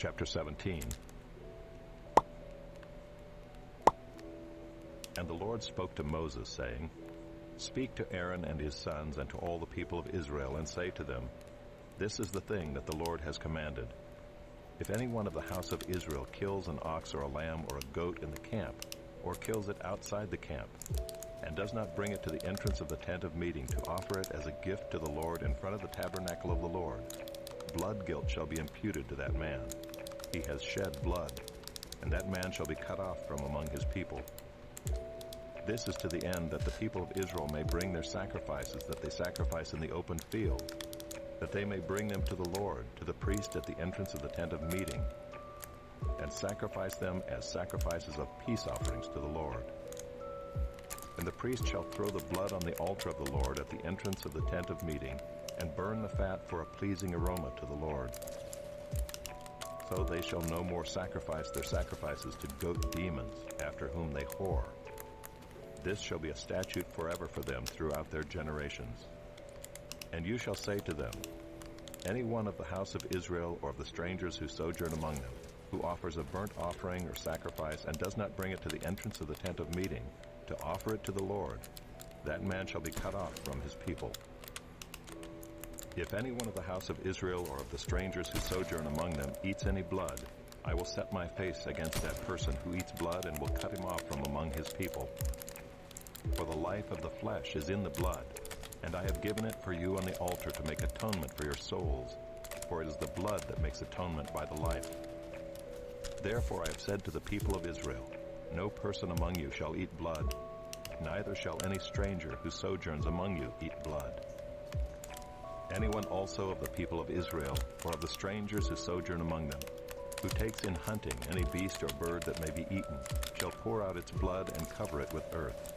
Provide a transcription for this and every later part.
Chapter 17. And the Lord spoke to Moses, saying, Speak to Aaron and his sons and to all the people of Israel, and say to them, This is the thing that the Lord has commanded. If any one of the house of Israel kills an ox or a lamb or a goat in the camp, or kills it outside the camp, and does not bring it to the entrance of the tent of meeting to offer it as a gift to the Lord in front of the tabernacle of the Lord, blood guilt shall be imputed to that man. He has shed blood, and that man shall be cut off from among his people. This is to the end that the people of Israel may bring their sacrifices that they sacrifice in the open field, that they may bring them to the Lord, to the priest at the entrance of the tent of meeting, and sacrifice them as sacrifices of peace offerings to the Lord. And the priest shall throw the blood on the altar of the Lord at the entrance of the tent of meeting, and burn the fat for a pleasing aroma to the Lord. So they shall no more sacrifice their sacrifices to goat demons, after whom they whore. This shall be a statute forever for them throughout their generations. And you shall say to them, Any one of the house of Israel or of the strangers who sojourn among them, who offers a burnt offering or sacrifice and does not bring it to the entrance of the tent of meeting, to offer it to the Lord, that man shall be cut off from his people. If any one of the house of Israel or of the strangers who sojourn among them eats any blood, I will set my face against that person who eats blood and will cut him off from among his people. For the life of the flesh is in the blood, and I have given it for you on the altar to make atonement for your souls, for it is the blood that makes atonement by the life. Therefore I have said to the people of Israel, No person among you shall eat blood, neither shall any stranger who sojourns among you eat blood. Anyone also of the people of Israel, or of the strangers who sojourn among them, who takes in hunting any beast or bird that may be eaten, shall pour out its blood and cover it with earth.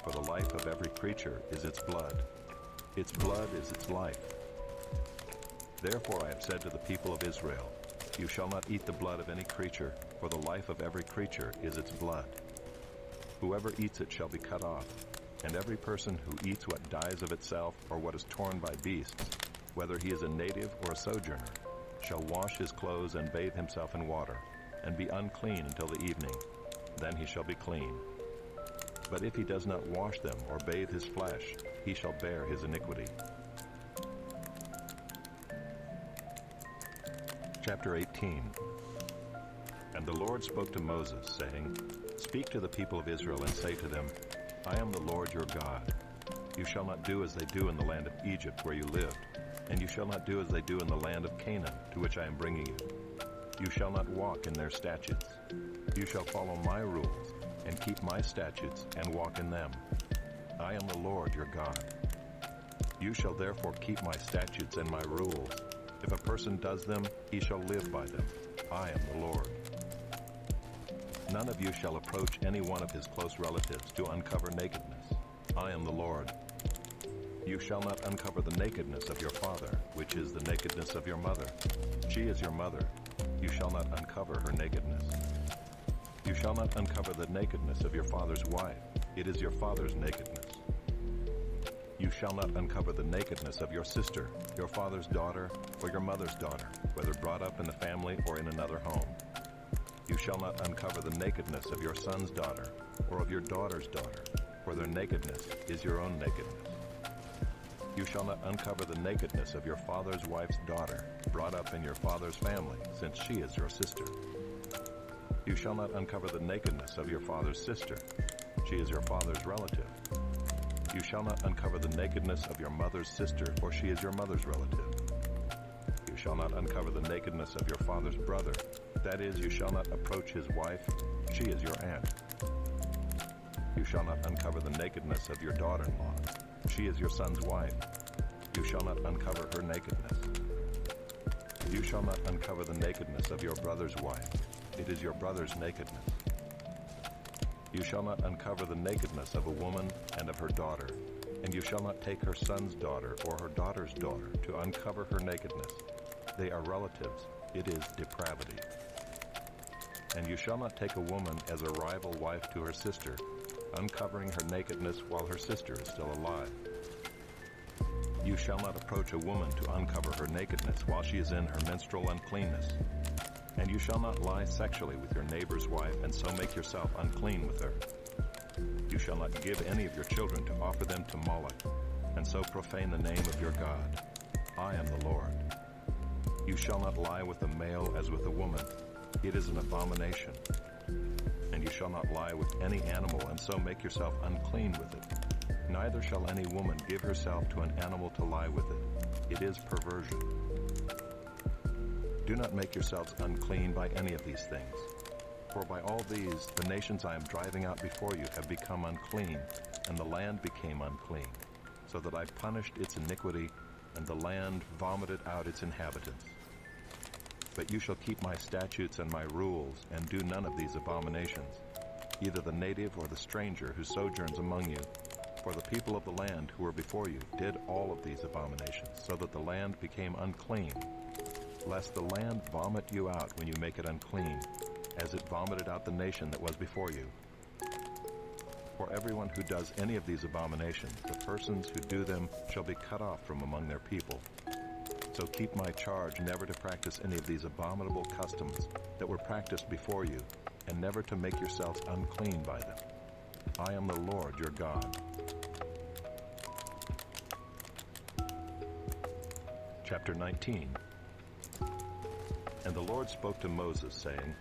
For the life of every creature is its blood. Its blood is its life. Therefore I have said to the people of Israel, You shall not eat the blood of any creature, for the life of every creature is its blood. Whoever eats it shall be cut off, and every person who eats what dies of itself or what is torn by beasts, whether he is a native or a sojourner, shall wash his clothes and bathe himself in water, and be unclean until the evening. Then he shall be clean. But if he does not wash them or bathe his flesh, he shall bear his iniquity. Chapter 18. And the Lord spoke to Moses, saying, Speak to the people of Israel and say to them, I am the Lord your God. You shall not do as they do in the land of Egypt where you lived, and you shall not do as they do in the land of Canaan, to which I am bringing you. You shall not walk in their statutes. You shall follow my rules, and keep my statutes, and walk in them. I am the Lord your God. You shall therefore keep my statutes and my rules. If a person does them, he shall live by them. I am the Lord. None of you shall approach any one of his close relatives to uncover nakedness. I am the Lord. You shall not uncover the nakedness of your father, which is the nakedness of your mother. She is your mother. You shall not uncover her nakedness. You shall not uncover the nakedness of your father's wife. It is your father's nakedness. You shall not uncover the nakedness of your sister, your father's daughter, or your mother's daughter, whether brought up in the family or in another home. You shall not uncover the nakedness of your son's daughter, or of your daughter's daughter, for their nakedness is your own nakedness. You shall not uncover the nakedness of your father's wife's daughter, brought up in your father's family, since she is your sister. You shall not uncover the nakedness of your father's sister. She is your father's relative. You shall not uncover the nakedness of your mother's sister, for she is your mother's relative. You shall not uncover the nakedness of your father's brother. That is, you shall not approach his wife. She is your aunt. You shall not uncover the nakedness of your daughter-in-law. She is your son's wife. You shall not uncover her nakedness. You shall not uncover the nakedness of your brother's wife. It is your brother's nakedness. You shall not uncover the nakedness of a woman and of her daughter, and you shall not take her son's daughter or her daughter's daughter to uncover her nakedness. They are relatives. It is depravity. And you shall not take a woman as a rival wife to her sister, uncovering her nakedness while her sister is still alive. You shall not approach a woman to uncover her nakedness while she is in her menstrual uncleanness. And you shall not lie sexually with your neighbor's wife, and so make yourself unclean with her. You shall not give any of your children to offer them to Moloch, and so profane the name of your God. I am the Lord. You shall not lie with a male as with a woman. It is an abomination. And you shall not lie with any animal, and so make yourself unclean with it. Neither shall any woman give herself to an animal to lie with it. It is perversion. Do not make yourselves unclean by any of these things. For by all these, the nations I am driving out before you have become unclean, and the land became unclean, so that I punished its iniquity, and the land vomited out its inhabitants. But you shall keep my statutes and my rules, and do none of these abominations, either the native or the stranger who sojourns among you. For the people of the land who were before you did all of these abominations, so that the land became unclean, lest the land vomit you out when you make it unclean, as it vomited out the nation that was before you. For everyone who does any of these abominations, the persons who do them shall be cut off from among their people. So keep my charge never to practice any of these abominable customs that were practiced before you, and never to make yourselves unclean by them. I am the Lord your God. Chapter 19. And the Lord spoke to Moses, saying,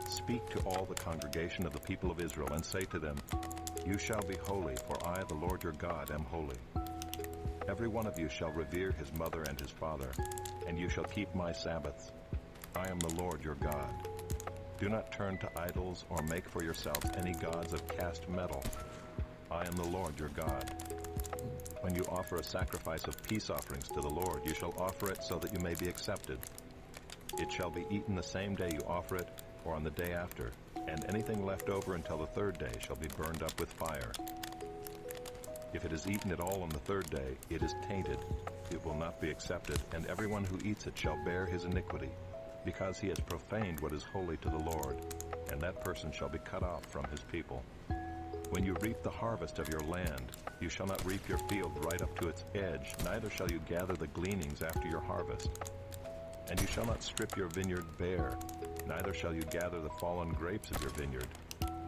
Speak to all the congregation of the people of Israel, and say to them, You shall be holy, for I, the Lord your God, am holy. Every one of you shall revere his mother and his father, and you shall keep my Sabbaths. I am the Lord your God. Do not turn to idols or make for yourselves any gods of cast metal. I am the Lord your God. When you offer a sacrifice of peace offerings to the Lord, you shall offer it so that you may be accepted. It shall be eaten the same day you offer it, or on the day after, and anything left over until the third day shall be burned up with fire. If it is eaten at all on the third day, it is tainted. It will not be accepted, and everyone who eats it shall bear his iniquity, because he has profaned what is holy to the Lord, and that person shall be cut off from his people. When you reap the harvest of your land, you shall not reap your field right up to its edge, neither shall you gather the gleanings after your harvest. And you shall not strip your vineyard bare, neither shall you gather the fallen grapes of your vineyard.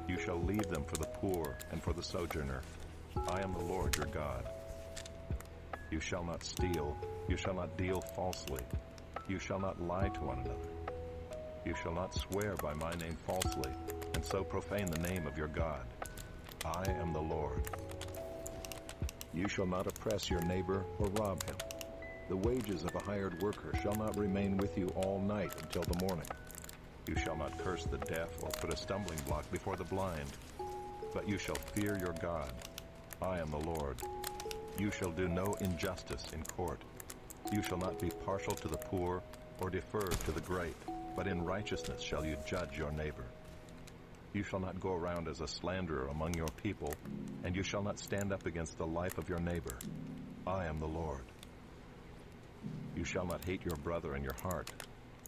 You shall leave them for the poor and for the sojourner. I am the Lord your God. You shall not steal. You shall not deal falsely. You shall not lie to one another. You shall not swear by my name falsely, and so profane the name of your God. I am the Lord. You shall not oppress your neighbor or rob him. The wages of a hired worker shall not remain with you all night until the morning. You shall not curse the deaf or put a stumbling block before the blind, but you shall fear your God. I am the Lord. You shall do no injustice in court. You shall not be partial to the poor or defer to the great, but in righteousness shall you judge your neighbor. You shall not go around as a slanderer among your people, and you shall not stand up against the life of your neighbor. I am the Lord. You shall not hate your brother in your heart,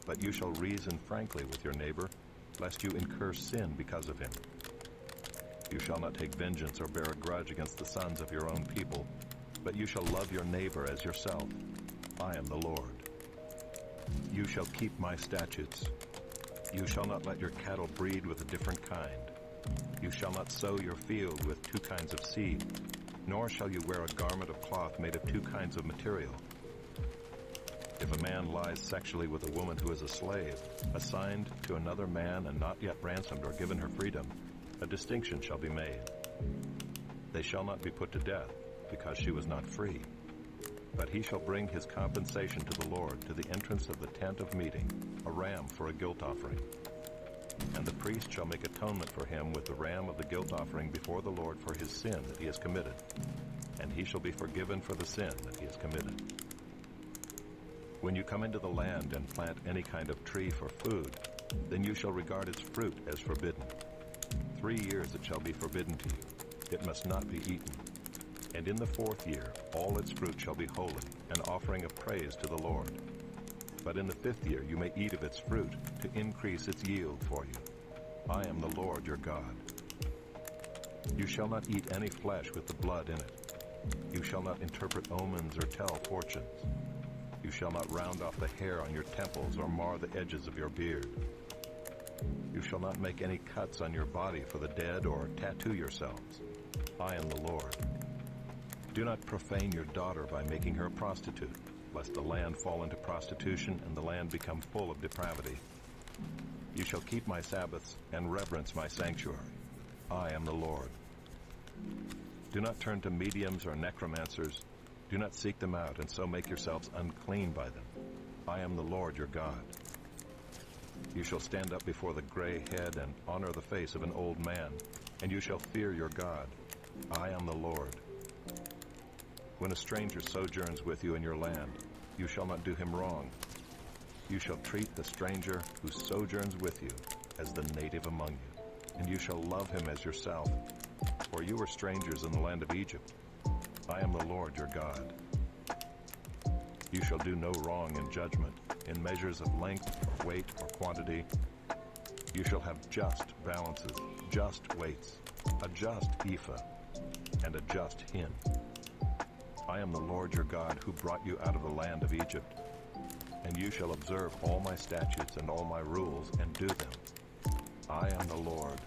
but you shall reason frankly with your neighbor, lest you incur sin because of him. You shall not take vengeance or bear a grudge against the sons of your own people, but you shall love your neighbor as yourself. I am the Lord. You shall keep my statutes. You shall not let your cattle breed with a different kind. You shall not sow your field with two kinds of seed, nor shall you wear a garment of cloth made of two kinds of material. If a man lies sexually with a woman who is a slave, assigned to another man and not yet ransomed or given her freedom, a distinction shall be made. They shall not be put to death, because she was not free. But he shall bring his compensation to the Lord to the entrance of the tent of meeting, a ram for a guilt offering. And the priest shall make atonement for him with the ram of the guilt offering before the Lord for his sin that he has committed, and he shall be forgiven for the sin that he has committed. When you come into the land and plant any kind of tree for food, then you shall regard its fruit as forbidden. 3 years it shall be forbidden to you. It must not be eaten. And in the 4th year all its fruit shall be holy, an offering of praise to the Lord. But in the 5th year you may eat of its fruit, to increase its yield for you. I am the Lord your God. You shall not eat any flesh with the blood in it. You shall not interpret omens or tell fortunes. You shall not round off the hair on your temples or mar the edges of your beard. You shall not make any cuts on your body for the dead or tattoo yourselves. I am the Lord. Do not profane your daughter by making her a prostitute, lest the land fall into prostitution and the land become full of depravity. You shall keep my Sabbaths and reverence my sanctuary. I am the Lord. Do not turn to mediums or necromancers. Do not seek them out and so make yourselves unclean by them. I am the Lord your God. You shall stand up before the gray head and honor the face of an old man, and you shall fear your God. I am the Lord. When a stranger sojourns with you in your land, you shall not do him wrong. You shall treat the stranger who sojourns with you as the native among you, and you shall love him as yourself, for you were strangers in the land of Egypt. I am the Lord your God. You shall do no wrong in judgment, in measures of length or weight or quantity. You shall have just balances, just weights, a just ephah, and a just hin. I am the Lord your God who brought you out of the land of Egypt, and you shall observe all my statutes and all my rules and do them. I am the Lord.